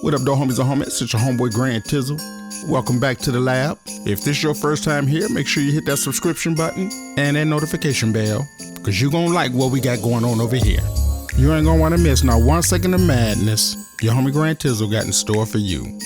What up, though, homies and homies? It's your homeboy Grand Tizzle. Welcome back to the lab. If this is your first time here, make sure you hit that subscription button and that notification bell, because you're going to like what we got going on over here. You ain't going to want to miss not 1 second of madness your homie Grand Tizzle got in store for you.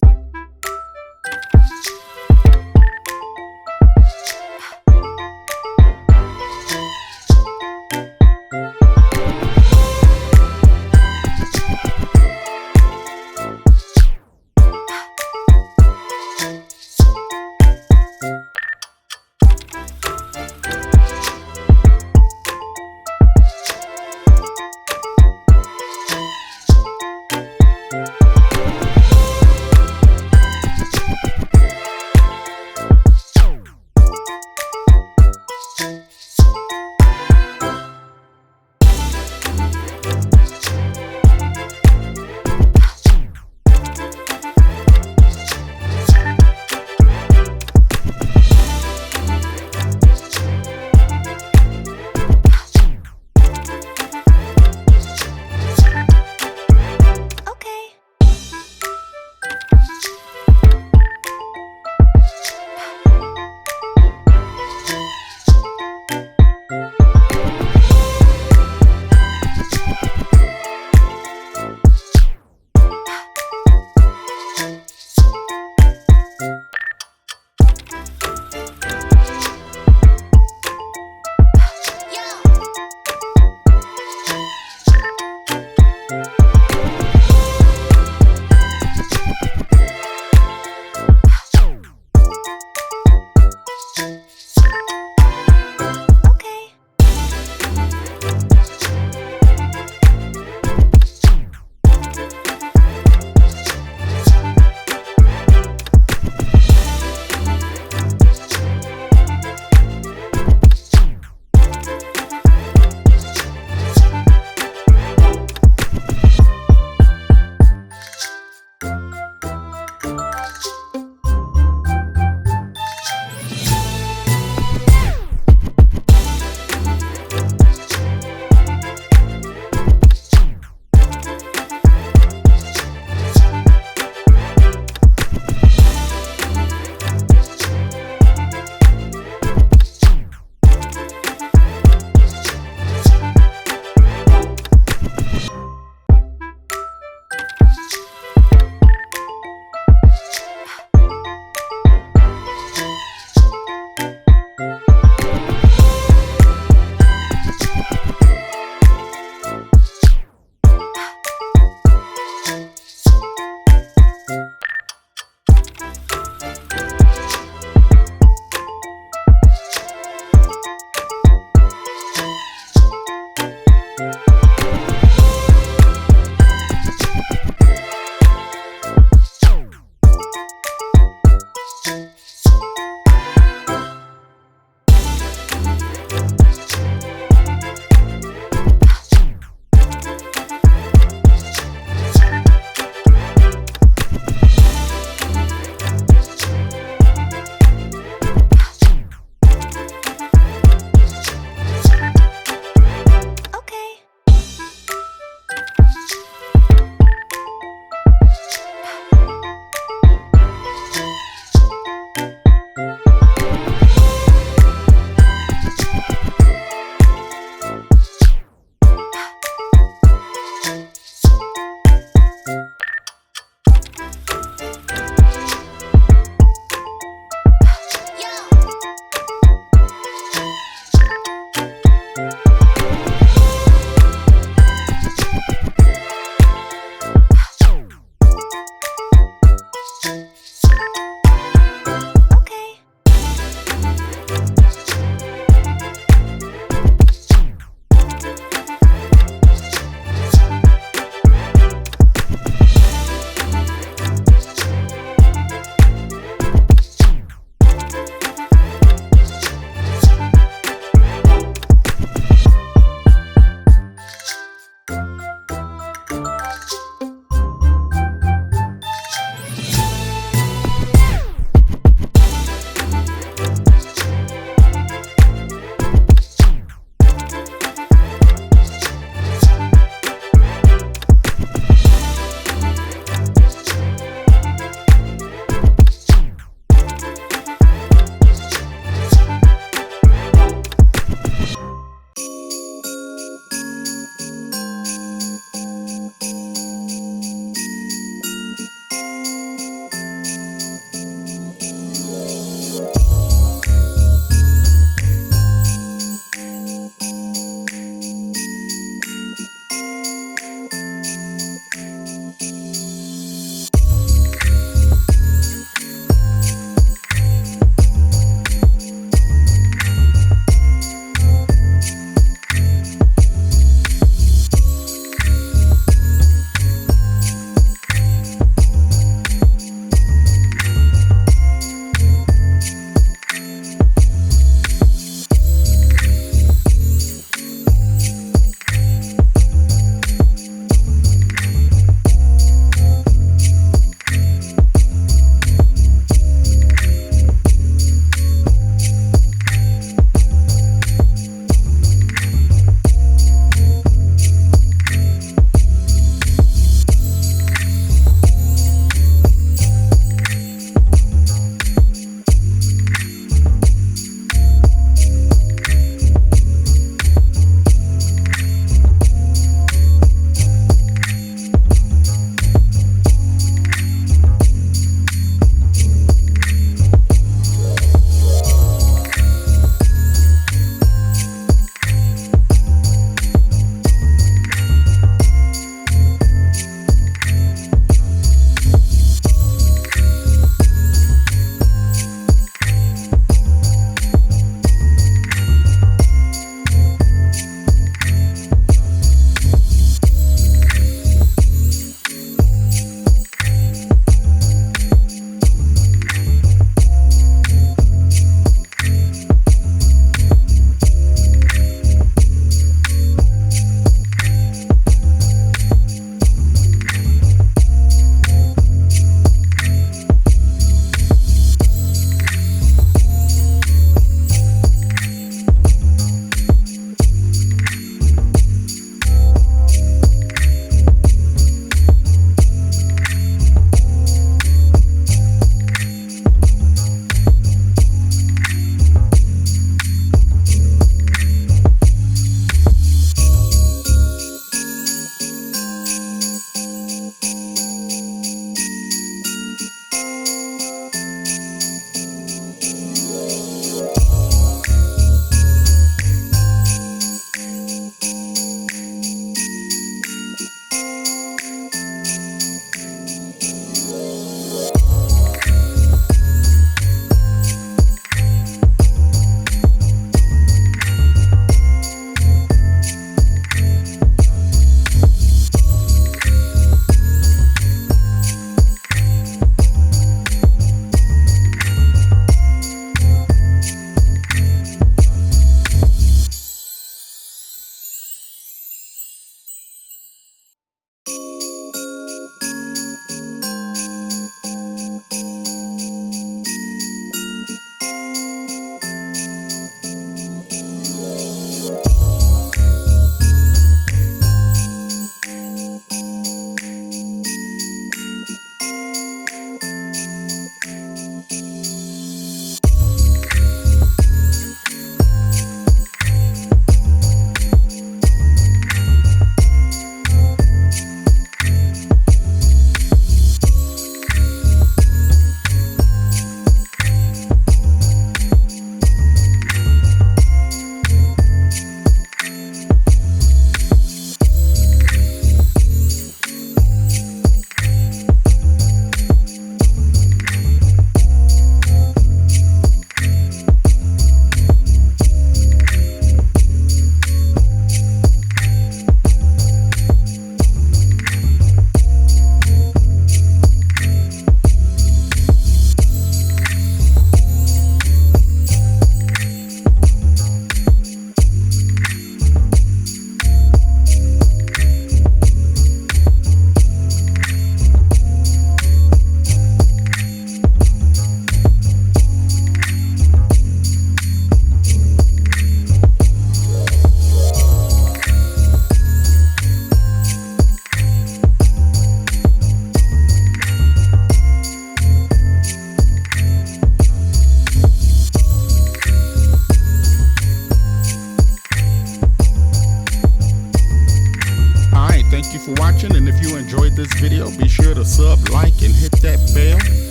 for watching, and if you enjoyed this video, be sure to sub, like, and hit that bell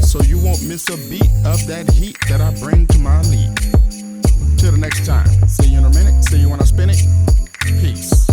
so you won't miss a beat of that heat that I bring to my lead. Till the next time, see you in a minute, see you when I spin it. Peace.